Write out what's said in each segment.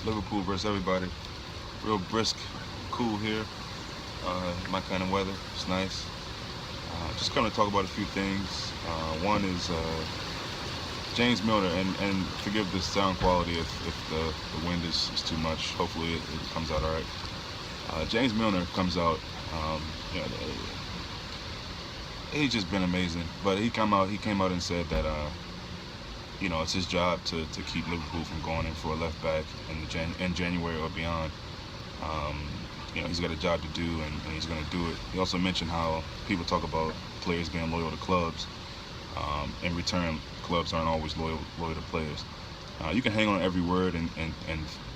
Liverpool versus everybody. Real brisk, cool here. My kind of weather. It's nice. Just kind of talk about a few things. One is James Milner, and forgive the sound quality if the wind is too much. Hopefully it comes out all right. James Milner comes out. You know, he's just been amazing. But he came out and said that it's his job to keep Liverpool from going in for a left back in January or beyond. Um, he's got a job to do, and he's going to do it. He also mentioned how people talk about players being loyal to clubs. In return, clubs aren't always loyal to players. You can hang on every word, and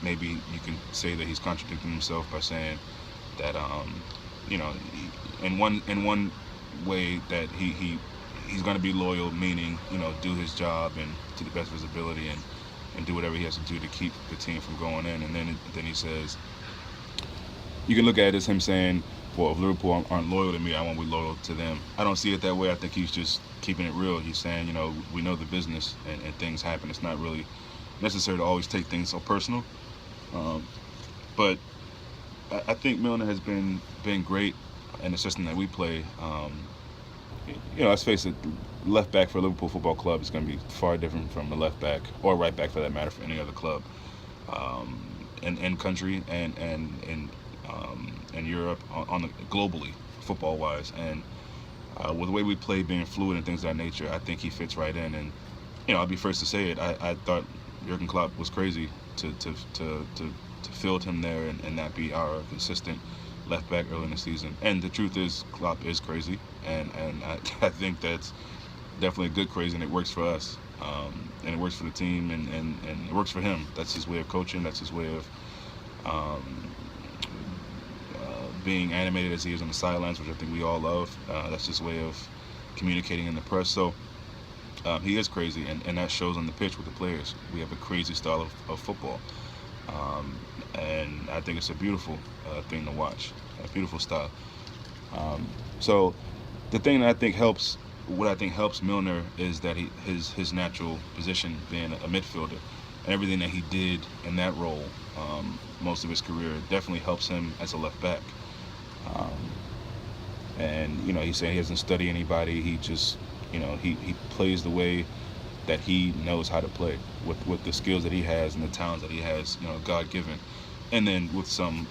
maybe you can say that he's contradicting himself by saying that in one way that he's going to be loyal, meaning do his job and to the best of his ability and do whatever he has to do to keep the team from going in. And then he says, you can look at it as him saying, well, if Liverpool aren't loyal to me, I won't be loyal to them. I don't see it that way. I think he's just keeping it real. He's saying, we know the business, and things happen. It's not really necessary to always take things so personal. But I think Milner has been great in the system that we play. Let's face it, left back for Liverpool Football Club is going to be far different from the left back, or right back for that matter, for any other club in country and in Europe, on the globally, football wise. And with the way we play, being fluid and things of that nature, I think he fits right in. And I'll be first to say it. I thought Jurgen Klopp was crazy to field him there and not be our consistent left back early in the season. And the truth is, Klopp is crazy, and I think that's definitely a good crazy, and it works for us, and it works for the team, and it works for him. That's his way of coaching. That's his way of being animated as he is on the sidelines, which I think we all love. That's his way of communicating in the press. So he is crazy, and that shows on the pitch with the players. We have a crazy style of football. And I think it's a beautiful thing to watch, a beautiful style. So the thing that what I think helps Milner is that his natural position, being a midfielder, and everything that he did in that role most of his career, definitely helps him as a left back. And he's saying he doesn't study anybody. He just he plays the way that he knows how to play with the skills that he has and the talents that he has, God given, and then with some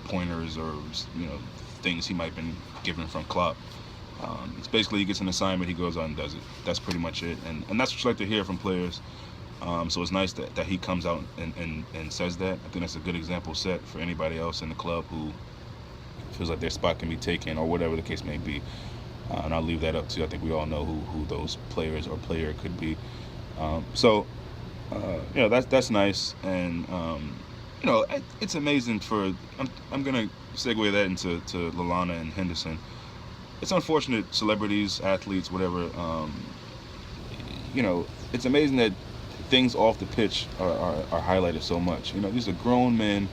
pointers or things he might have been given from Klopp. It's basically, he gets an assignment, he goes out and does it. That's pretty much it, and that's what you like to hear from players. So it's nice that he comes out and says that. I think that's a good example set for anybody else in the club who feels like their spot can be taken, or whatever the case may be. And I'll leave that up to, I think we all know who those players or player could be. That's nice. And it's amazing for, I'm gonna segue that into Lallana and Henderson. It's unfortunate, celebrities, athletes, whatever. It's amazing that things off the pitch are highlighted so much. These are grown men.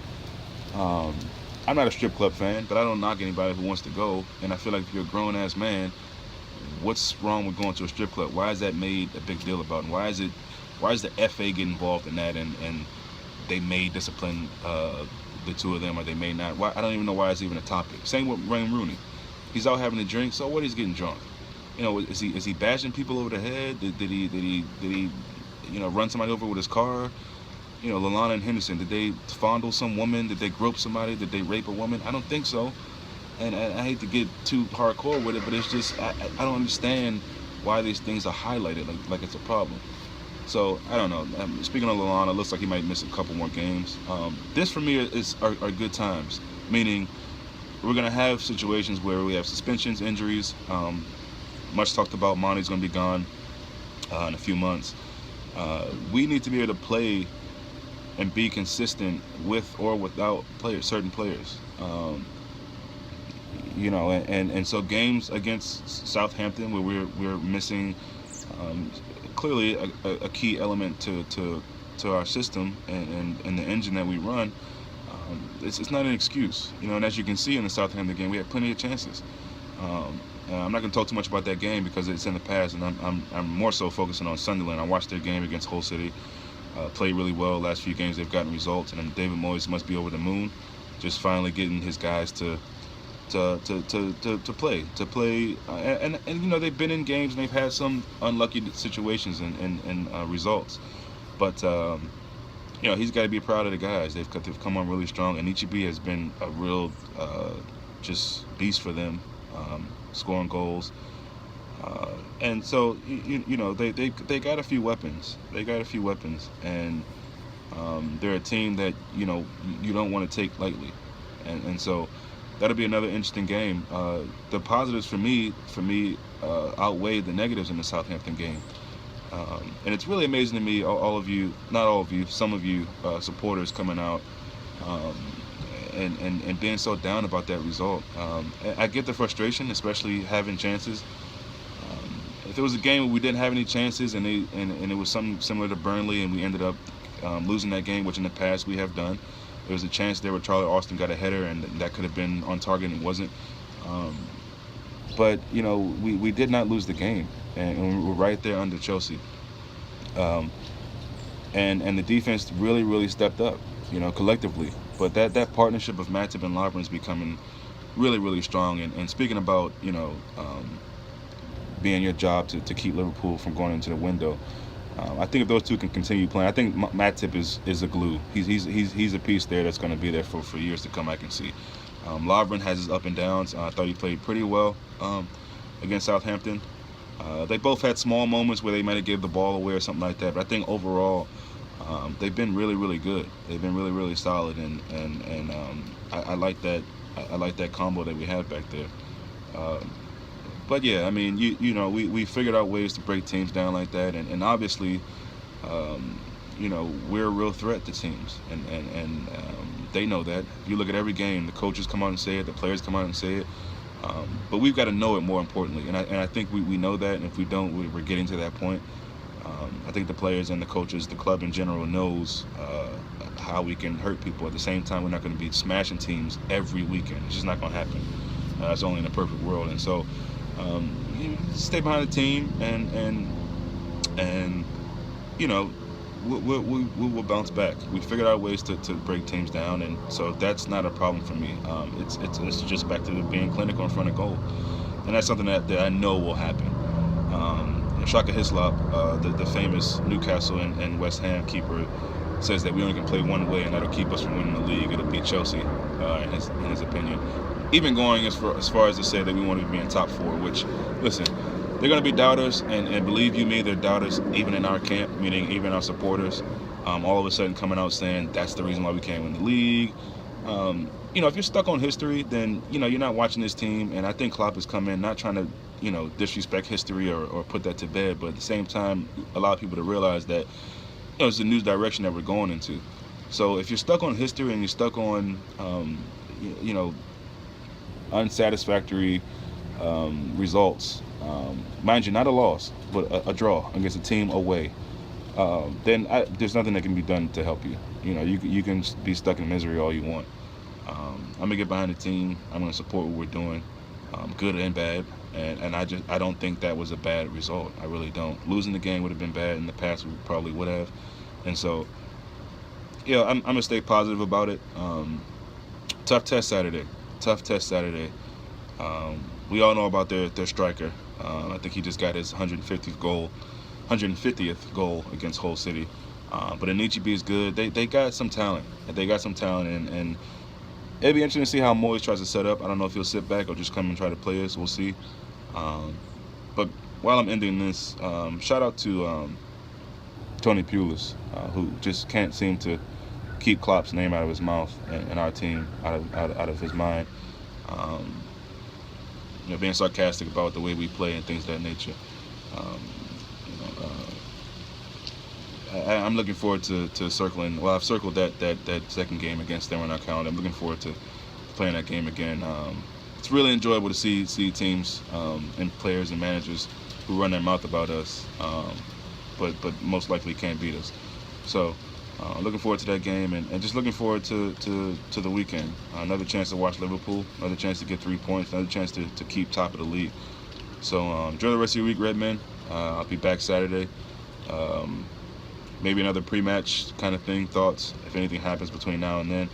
I'm not a strip club fan, but I don't knock anybody who wants to go. And I feel like if you're a grown-ass man, what's wrong with going to a strip club? Why is that made a big deal about? And why is the FA get involved in that? And they may discipline the two of them, or they may not. Why? I don't even know why it's even a topic. Same with Wayne Rooney. He's out having a drink. So what? He's getting drunk. Is he bashing people over the head? Did he run somebody over with his car? Lallana and Henderson, did they fondle some woman? Did they grope somebody? Did they rape a woman? I don't think so. And I hate to get too hardcore with it, but it's just, I don't understand why these things are highlighted like it's a problem. So, I don't know. Speaking of Lallana, it looks like he might miss a couple more games. This, for me, are good times. Meaning, we're going to have situations where we have suspensions, injuries. Much talked about, Monty's going to be gone in a few months. We need to be able to play and be consistent with or without certain players. And so games against Southampton, where we're missing clearly a key element to our system and the engine that we run, it's not an excuse. And as you can see in the Southampton game, we had plenty of chances. I'm not going to talk too much about that game because it's in the past, and I'm more so focusing on Sunderland. I watched their game against Hull City. Played really well. Last few games they've gotten results, and David Moyes must be over the moon, just finally getting his guys to play. And they've been in games and they've had some unlucky situations and results, but he's got to be proud of the guys. They've come on really strong, and Ichibi has been a real just beast for them, scoring goals. And so they got a few weapons. And they're a team that you don't want to take lightly, and so that'll be another interesting game. The positives for me outweigh the negatives in the Southampton game, and it's really amazing to me, all of you, not all of you, some of you supporters coming out and being so down about that result. I get the frustration, especially having chances. If it was a game where we didn't have any chances and it was something similar to Burnley and we ended up losing that game, which in the past we have done, there was a chance there where Charlie Austin got a header and that could have been on target and it wasn't. But we did not lose the game, and we were right there under Chelsea. And the defense really stepped up, collectively. But that partnership of Matip and Lovren is becoming really strong. And speaking about being your job to keep Liverpool from going into the window, I think if those two can continue playing, I think Matip is a glue. He's a piece there that's going to be there for years to come. I can see. Lovren has his up and downs. I thought he played pretty well against Southampton. They both had small moments where they might have gave the ball away or something like that. But I think overall, they've been really good. They've been really solid, and I like that. I like that combo that we had back there. But yeah, I mean, we figured out ways to break teams down like that, and obviously, we're a real threat to teams, and they know that. If you look at every game, the coaches come out and say it, the players come out and say it, but we've got to know it more importantly, and I think we know that, and if we don't, we're getting to that point. I think the players and the coaches, the club in general, knows how we can hurt people. At the same time, we're not going to be smashing teams every weekend. It's just not going to happen. It's only in a perfect world, and so. Stay behind the team, and we will bounce back. We figured out ways to break teams down, and so that's not a problem for me. It's just back to being clinical in front of goal, and that's something that I know will happen. Shaka Hislop, the famous Newcastle and West Ham keeper, says that we only can play one way, and that'll keep us from winning the league. It'll beat Chelsea, in his opinion. Even going as far as to say that we want to be in top four, which, listen, they're going to be doubters, and believe you me, they're doubters even in our camp, meaning even our supporters, all of a sudden coming out saying that's the reason why we can't win the league. If you're stuck on history, then, you're not watching this team, and I think Klopp has come in not trying to, disrespect history or put that to bed, but at the same time, allow people to realize that, it's a new direction that we're going into. So if you're stuck on history and you're stuck on, unsatisfactory results, mind you, not a loss, but a draw against a team away, then there's nothing that can be done to help you. You can be stuck in misery all you want. I'm gonna get behind the team. I'm gonna support what we're doing, good and bad, and I don't think that was a bad result. I really don't. Losing the game would have been bad in the past. We probably would have, and so I'm gonna stay positive about it. Tough test Saturday. We all know about their striker. I think he just got his 150th goal against Hull City. But Anichebe is good. They got some talent. And it'll be interesting to see how Moyes tries to set up. I don't know if he'll sit back or just come and try to play us. We'll see. But while I'm ending this, shout out to Tony Pulis, who just can't seem to keep Klopp's name out of his mouth and our team out of his mind. Being sarcastic about the way we play and things of that nature. I'm looking forward to circling. Well, I've circled that second game against them on our calendar. I'm looking forward to playing that game again. It's really enjoyable to see teams and players and managers who run their mouth about us, but most likely can't beat us. So. Looking forward to that game, and just looking forward to the weekend. Another chance to watch Liverpool, another chance to get 3 points, another chance to keep top of the league. So enjoy the rest of your week, Redmen. I'll be back Saturday. Um, Maybe another pre-match kind of thing, thoughts, if anything happens between now and then.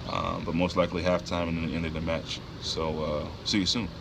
But most likely halftime and then the end of the match. So see you soon.